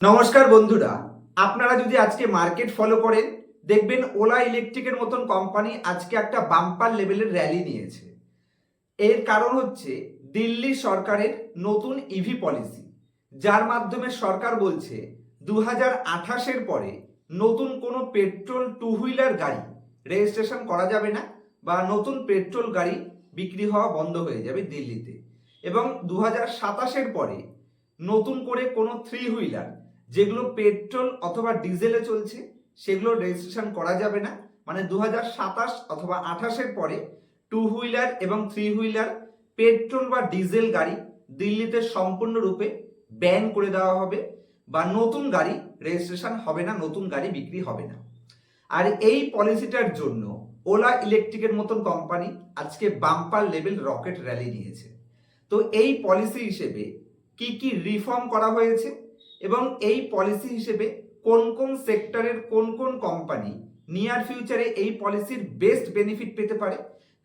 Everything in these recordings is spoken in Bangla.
নমস্কার বন্ধুরা, আপনারা যদি আজকে মার্কেট ফলো করেন দেখবেন ওলা ইলেকট্রিকের মতন কোম্পানি আজকে একটা বাম্পার লেভেলের র্যালি নিয়েছে। এর কারণ হচ্ছে দিল্লি সরকারের নতুন ইভি পলিসি, যার মাধ্যমে সরকার বলছে 2028-এর পরে নতুন কোনো পেট্রোল টু হুইলার গাড়ি রেজিস্ট্রেশন করা যাবে না বা নতুন পেট্রোল গাড়ি বিক্রি হওয়া বন্ধ হয়ে যাবে দিল্লিতে। এবং 2027-এর পরে নতুন করে কোনো থ্রি হুইলার যেগুলো পেট্রোল অথবা ডিজেলে চলছে সেগুলো রেজিস্ট্রেশন করা যাবে না। মানে 2027 অথবা 28-এর পরে টু হুইলার এবং থ্রি হুইলার পেট্রোল বা ডিজেল গাড়ি দিল্লিতে সম্পূর্ণরূপে ব্যান করে দেওয়া হবে বা নতুন গাড়ি রেজিস্ট্রেশন হবে না, নতুন গাড়ি বিক্রি হবে না। আর এই পলিসিটার জন্য ওলা ইলেকট্রিকের মতন কোম্পানি আজকে বাম্পার লেভেল রকেট র্যালি নিয়েছে। তো এই পলিসি হিসেবে কি কি রিফর্ম করা হয়েছে এবং এই পলিসি হিসেবে কোন কোন সেক্টরের কোন কোন কোম্পানি নিয়ার ফিউচারে এই পলিসির বেস্ট বেনিফিট পেতে পারে,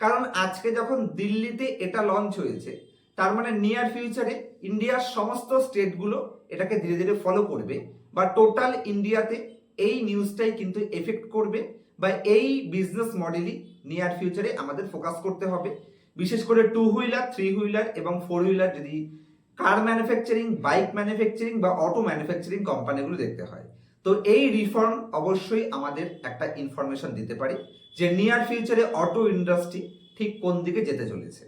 কারণ আজকে যখন দিল্লিতে এটা লঞ্চ হয়েছে তার মানে নিয়ার ফিউচারে ইন্ডিয়ার সমস্ত স্টেটগুলো এটাকে ধীরে ধীরে ফলো করবে বা টোটাল ইন্ডিয়াতে এই নিউজটাই কিন্তু এফেক্ট করবে বা এই বিজনেস মডেলই নিয়ার ফিউচারে আমাদের ফোকাস করতে হবে। বিশেষ করে টু হুইলার, থ্রি হুইলার এবং ফোর হুইলার যদি কার ম্যানুফ্যাকচারিং, বাইক ম্যানুফ্যাকচারিং বা অটো ম্যানুফ্যাকচারিং কোম্পানিগুলো দেখতে হয়, তো এই রিফর্ম অবশ্যই আমাদের একটা ইনফরমেশন দিতে পারে যে নিয়ার ফিউচারে অটো ইন্ডাস্ট্রি ঠিক কোন দিকে যেতে চলেছে।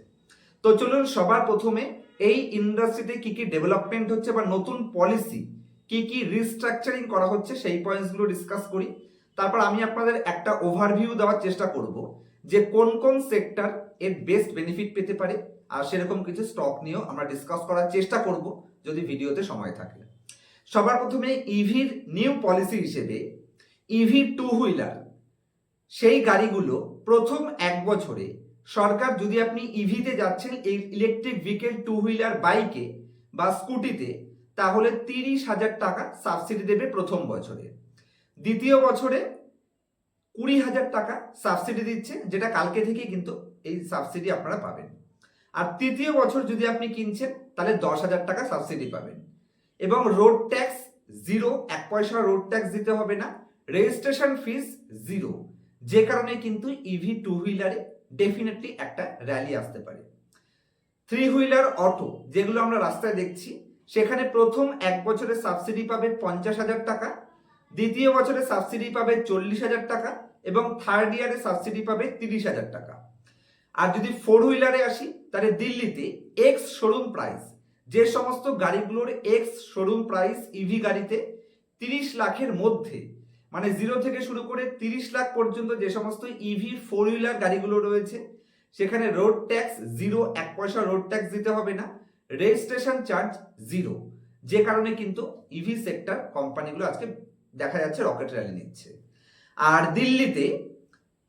তো চলুন সবার প্রথমে এই ইন্ডাস্ট্রিতে কি কি ডেভেলপমেন্ট হচ্ছে বা নতুন পলিসি কি কি রিস্ট্রাকচারিং করা হচ্ছে সেই পয়েন্টসগুলো ডিসকাস করি। তারপর আমি আপনাদের একটা ওভারভিউ দেওয়ার চেষ্টা করব যে কোন কোন সেক্টর এর বেস্ট বেনিফিট পেতে পারে, আর সেরকম কিছু স্টক নিয়েও আমরা ডিসকাস করার চেষ্টা করব যদি ভিডিওতে সময় থাকে। সবার প্রথমে ইভির নিউ পলিসি হিসেবে ইভি টু হুইলার সেই গাড়িগুলো প্রথম 1 বছরে সরকার, যদি আপনি ইভিতে যাচ্ছেন এই ইলেকট্রিক ভেহিকেল টু হুইলার বাইকে বা স্কুটিতে, তাহলে 30,000 টাকা সাবসিডি দেবে প্রথম বছরে। দ্বিতীয় বছরে 20,000 টাকা সাবসিডি দিচ্ছে, যেটা কালকে থেকে কিন্তু এই সাবসিডি আপনারা পাবেন। আর তৃতীয় বছর যদি আপনি কিনছেন তাহলে 10,000 টাকা সাবসিডি পাবেন। এবং রোড ট্যাক্স জিরো, 1 পয়সা রোড ট্যাক্স দিতে হবে না, রেজিস্ট্রেশন ফিস জিরো, যে কারণে কিন্তু ইভি টু হুইলারে ডেফিনেটলি একটা র্যালি আসতে পারে। থ্রি হুইলার অটো যেগুলো আমরা রাস্তায় দেখছি, সেখানে প্রথম 1 বছরে সাবসিডি পাবে 50,000 টাকা, দ্বিতীয় বছরে সাবসিডি পাবে 40,000 টাকা এবং থার্ড ইয়ারে সাবসিডি পাবে 30,000 টাকা। আর যদি ফোর হুইলারে আসি তাহলে দিল্লিতে এক্স শোরুম প্রাইস, যে সমস্ত গাড়িগুলোর এক্স শোরুম প্রাইস ইভি গাড়িতে 30 লাখের মধ্যে, মানে 0 থেকে শুরু করে 30 লাখ পর্যন্ত যে সমস্ত ইভি ফোর হুইলার গাড়িগুলো রয়েছে, সেখানে রোড ট্যাক্স জিরো, 1 পয়সা রোড ট্যাক্স দিতে হবে না, রেজিস্ট্রেশন চার্জ জিরো, যে কারণে কিন্তু ইভি সেক্টর কোম্পানিগুলো আজকে দেখা যাচ্ছে রকেট র্যালি নিচ্ছে। আর দিল্লিতে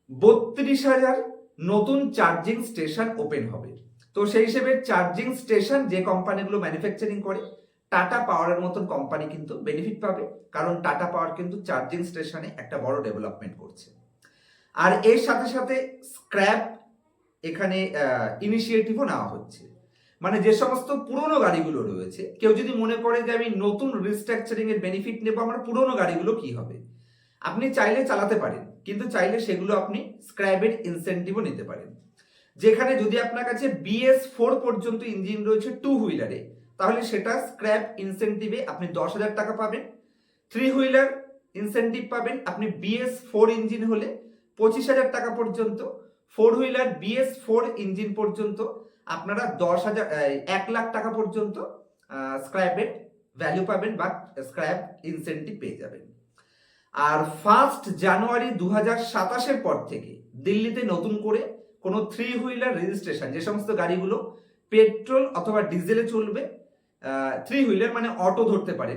32,000 নতুন চার্জিং স্টেশন ওপেন হবে। তো সেই হিসেবে চার্জিং স্টেশন যে কোম্পানিগুলো ম্যানুফ্যাকচারিং করে, টাটা পাওয়ারের মতন কোম্পানি কিন্তু বেনিফিট পাবে, কারণ টাটা পাওয়ার কিন্তু চার্জিং স্টেশনে একটা বড় ডেভেলপমেন্ট করছে। আর এর সাথে সাথে স্ক্র্যাপ এখানে ইনিশিয়েটিভও নেওয়া হচ্ছে। মানে যে সমস্ত পুরনো গাড়িগুলো রয়েছে, কেউ যদি মনে করে যে আমি নতুন রিস্ট্রাকচারিং এর বেনিফিট নেব, আমার পুরনো গাড়িগুলো কি হবে, আপনি চাইলে চালাতে পারেন, কিন্তু চাইলে সেগুলো আপনি স্ক্র্যাপের ইনসেন্টিভও নিতে পারেন। যেখানে যদি আপনার কাছে BS4 পর্যন্ত ইঞ্জিন রয়েছে টু হুইলারে, তাহলে সেটা স্ক্র্যাপ ইনসেন্টিভে আপনি 10,000 টাকা পাবেন। থ্রি হুইলার ইনসেন্টিভ পাবেন আপনি BS4 ইঞ্জিন হলে 25,000 টাকা পর্যন্ত। ফোর হুইলার BS4 ইঞ্জিন পর্যন্ত আপনারা 1 লাখ টাকা পর্যন্ত স্ক্র্যাপের ভ্যালু পাবেন বা স্ক্র্যাপ ইনসেন্টিভ পেয়ে যাবেন। আর 1 জানুয়ারি 2027-এর পর থেকে দিল্লিতে নতুন করে কোনো থ্রি হুইলার রেজিস্ট্রেশন, যে সমস্ত গাড়িগুলো পেট্রোল অথবা ডিজেলে চলবে, থ্রি হুইলার মানে অটো ধরতে পারে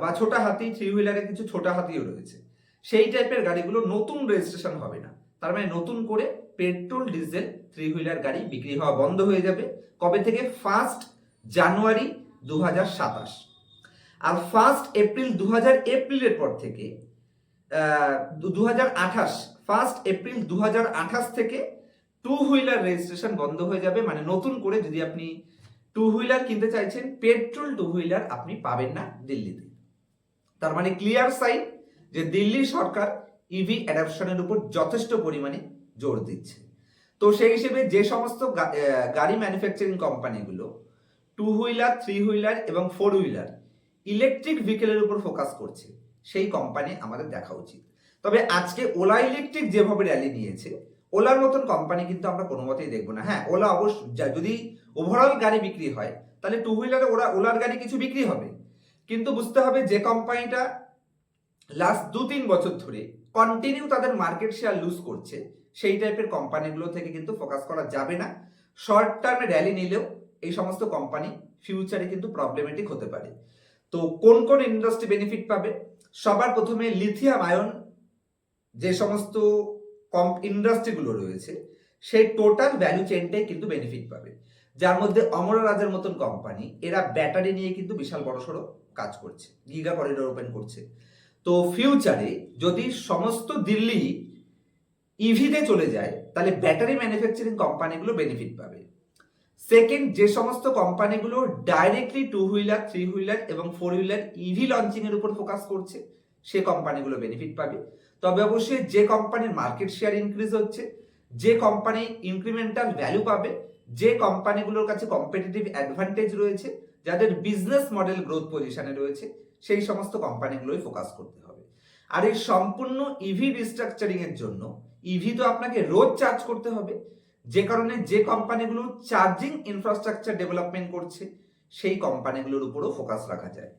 বা ছোটা হাতি, থ্রি হুইলারে কিছু ছোটা হাতিও রয়েছে, সেই টাইপের গাড়িগুলো নতুন রেজিস্ট্রেশন হবে না। তার মানে নতুন করে পেট্রোল ডিজেল থ্রি হুইলার গাড়ি বিক্রি হওয়া বন্ধ হয়ে যাবে। কবে থেকে? 1 জানুয়ারি 2027। আর 1 এপ্রিল 2000 পর থেকে 2028, 1 এপ্রিল 2028 থেকে টু হুইলার রেজিস্ট্রেশন বন্ধ হয়ে যাবে। মানে নতুন করে যদি আপনি টু হুইলার কিনতে চাইছেন, পেট্রোল টু হুইলার আপনি পাবেন না দিল্লিতে। তার মানে ক্লিয়ার সাইন যে দিল্লি সরকার ইভি অ্যাডাপশনের উপর যথেষ্ট পরিমাণে জোর দিচ্ছে। তো সেই হিসেবে যে সমস্ত গাড়ি ম্যানুফ্যাকচারিং কোম্পানিগুলো 2 হুইলার 3 হুইলার এবং 4 হুইলার ইলেকট্রিক ভেহিকেলের উপর ফোকাস করছে সেই কোম্পানি আমাদের দেখা উচিত। তবে আজকে ওলা ইলেকট্রিক যেভাবে র্যালি নিয়েছে, ওলার মতন কোম্পানি কিন্তু আমরা কোনো মতেই দেখবো না। হ্যাঁ, ওলা অবশ্য যদি ওভারঅল গাড়ি বিক্রি হয় তাহলে 2 হুইলারে ওলার গাড়ি কিছু বিক্রি হবে, কিন্তু বুঝতে হবে যে কোম্পানিটা লাস্ট 2-3 বছর ধরে কন্টিনিউ তাদের মার্কেট শেয়ার লুজ করছে, সেই টাইপের কোম্পানিগুলো থেকে কিন্তু ফোকাস করা যাবে না। শর্ট টার্মে র্যালি নিলেও এই সমস্ত কোম্পানি ফিউচারে কিন্তু প্রবলেমেটিক হতে পারে। তো কোন কোন ইন্ডাস্ট্রি বেনিফিট পাবে? সবার প্রথমে লিথিয়াম আয়ন যে সমস্ত ইন্ডাস্ট্রিগুলো রয়েছে সেই টোটাল ভ্যালু চেনটাই কিন্তু বেনিফিট পাবে, যার মধ্যে অমরা রাজের মতন কোম্পানি এরা ব্যাটারি নিয়ে কিন্তু বিশাল বড়সড় কাজ করছে, গিগা করিডোর ওপেন করছে। তো ফিউচারে যদি সমস্ত দিল্লি ইভিতে চলে যায় তাহলে ব্যাটারি ম্যানুফ্যাকচারিং কোম্পানিগুলো বেনিফিট পাবে। সেকেন্ড, যে সমস্ত কোম্পানিগুলো ডাইরেক্টলি 2 হুইলার 3 হুইলার এবং 4 হুইলার ইভি লঞ্চিং এর উপর ফোকাস করছে সে কোম্পানিগুলো বেনিফিট পাবে। তবে অবশ্যই যে কোম্পানির মার্কেট শেয়ার ইনক্রিজ হচ্ছে, যে কোম্পানি ইনক্রিমেন্টাল ভ্যালু পাবে, যে কোম্পানিগুলোর কাছে কম্পিটিটিভ অ্যাডভান্টেজ রয়েছে, যাদের বিজনেস মডেল গ্রোথ পজিশনে রয়েছে, সেই সমস্ত কোম্পানিগুলোই ফোকাস করতে হবে। আর এই সম্পূর্ণ ইভি রিস্ট্রাকচারিং এর জন্য ইভি তো আপনাকে রোজ চার্জ করতে হবে, যে কারণে যে কোম্পানিগুলো চার্জিং ইনফ্রাস্ট্রাকচার ডেভেলপমেন্ট করছে সেই কোম্পানিগুলোর উপরও ফোকাস রাখা যায়।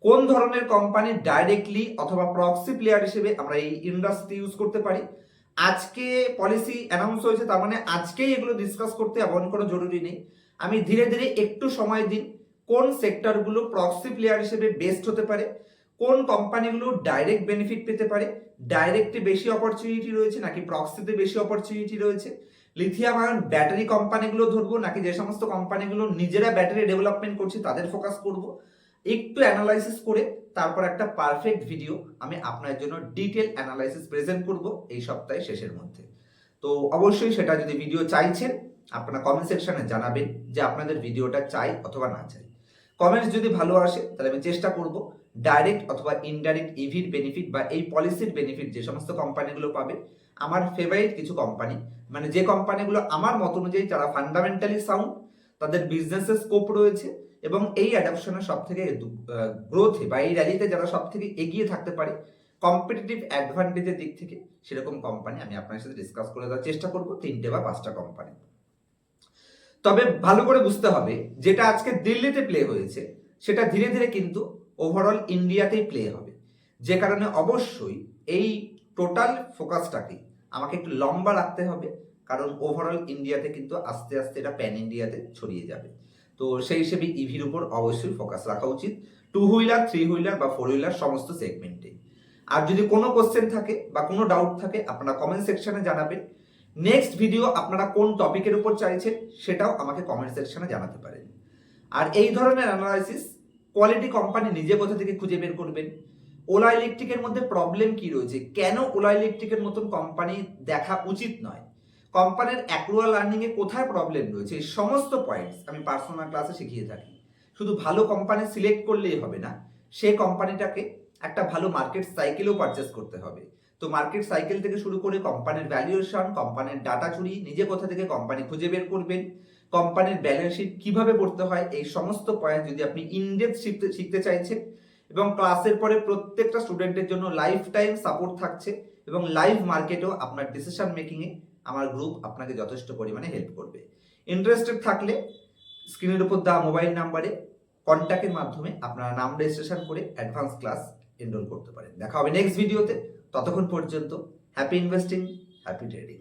কোন ধরনের কোম্পানি ডাইরেক্টলি অথবা প্রক্সি প্লেয়ার হিসেবে আমরা এই ইন্ডাস্ট্রি ইউজ করতে পারি, আজকে পলিসি অ্যানাউন্স হয়েছে, তার মানে আজকেই এগুলো ডিসকাস করতে এমন কোনো জরুরি নেই। আমি ধীরে ধীরে একটু সময় দিন, কোন সেক্টরগুলো প্রক্সি প্লেয়ার হিসেবে বেস্ট হতে পারে, কোন কোম্পানিগুলো ডাইরেক্ট বেনিফিট পেতে পারে, ডাইরেক্টে বেশি অপরচুনিটি রয়েছে নাকি প্রক্সিতে বেশি অপরচুনিটি রয়েছে, লিথিয়াম আয়ন ব্যাটারি কোম্পানিগুলো ধরবো নাকি যে সমস্ত কোম্পানিগুলো নিজেরা ব্যাটারি ডেভেলপমেন্ট করছে তাদের ফোকাস করব, একটু অ্যানালাইসিস করে তারপর একটা পারফেক্ট ভিডিও আমি আপনার জন্য ডিটেল অ্যানালাইসিস প্রেজেন্ট করব এই সপ্তাহের শেষের মধ্যে। তো অবশ্যই সেটা যদি ভিডিও চাইছেন আপনারা কমেন্ট সেকশনে জানাবেন যে আপনাদের ভিডিওটা চাই অথবা না চাই। কমেন্টস যদি ভালো আসে তাহলে আমি চেষ্টা করব ডাইরেক্ট অথবা ইনডাইরেক্ট ইভির বেনিফিট বা এই পলিসির বেনিফিট যে সমস্ত কোম্পানিগুলো পাবে, আমার ফেভারিট কিছু কোম্পানি, মানে যে কোম্পানিগুলো আমার মত অনুযায়ী যারা ফান্ডামেন্টালি সাউন্ড, তাদের বিজনেসের স্কোপ রয়েছে এবং এই অ্যাডাপশনের সব থেকে গ্রোথে বা এই র্যালিতে যারা সব থেকে এগিয়ে থাকতে পারে কম্পিটিটিভ অ্যাডভান্টেজের দিক থেকে, সেরকম কোম্পানি আমি আপনার সাথে ডিসকাস করে দেওয়ার চেষ্টা করব, 3টে বা 5টা কোম্পানি। তবে ভালো করে বুঝতে হবে যেটা আজকে দিল্লিতে প্লে হয়েছে সেটা ধীরে ধীরে কিন্তু ওভারঅল ইন্ডিয়াতেই প্লে হবে, যে কারণে অবশ্যই এই টোটাল ফোকাসটাকে আমাকে একটু লম্বা রাখতে হবে, কারণ ওভারঅল ইন্ডিয়াতে কিন্তু আস্তে আস্তে এটা প্যান ইন্ডিয়াতে ছড়িয়ে যাবে। তো সেই হিসেবে ইভির উপর অবশ্যই ফোকাস রাখা উচিত, 2 হুইলার 3 হুইলার বা 4 হুইলার সমস্ত সেগমেন্টে। আর যদি কোনো কোশ্চেন থাকে বা কোনো ডাউট থাকে আপনারা কমেন্ট সেকশনে জানাবেন। নেক্সট ভিডিও আপনারা কোন টপিকের উপর চাইছেন সেটাও আমাকে কমেন্ট সেকশনে জানাতে পারেন। আর এই ধরনের অ্যানালাইসিস কোয়ালিটি কোম্পানি নিজে কোথা থেকে খুঁজে বের করবেন, ওলা ইলেকট্রিকের মধ্যে প্রবলেম কি রয়েছে, কেন ওলা ইলেকট্রিকের মতন কোম্পানি দেখা উচিত নয়, কোম্পানির অ্যাক্রুয়াল আর্নিং এ কোথায় প্রবলেম রয়েছে, এই সমস্ত পয়েন্টস আমি পার্সোনাল ক্লাসে শিখিয়ে থাকি। শুধু ভালো কোম্পানি সিলেক্ট করলেই হবে না, সেই কোম্পানিটাকে একটা ভালো মার্কেট সাইকেলও পারচেস করতে হবে। তো মার্কেট সাইকেল থেকে শুরু করে কোম্পানির ভ্যালুয়েশন, কোম্পানির ডাটা চুরি, নিজে কোথা থেকে কোম্পানি খুঁজে বের করবেন, কোম্পানির ব্যালেন্স শিট কিভাবে পড়তে হয়, এই সমস্ত পয়েন্ট যদি আপনি ইনডেপথ শিখতে চাইছেন, এবং ক্লাসের পরে প্রত্যেকটা স্টুডেন্টের জন্য লাইফ টাইম সাপোর্ট থাকছে এবং লাইভ মার্কেটেও আপনার ডিসিশন মেকিংয়ে আমার গ্রুপ আপনাকে যথেষ্ট পরিমাণে হেল্প করবে। ইন্টারেস্টেড থাকলে স্ক্রিনের উপর দেওয়া মোবাইল নাম্বারে কন্ট্যাক্টের মাধ্যমে আপনারা নাম রেজিস্ট্রেশন করে অ্যাডভান্স ক্লাস এনরোল করতে পারেন। দেখা হবে নেক্সট ভিডিওতে, ততক্ষণ পর্যন্ত হ্যাপি ইনভেস্টিং, হ্যাপি ট্রেডিং।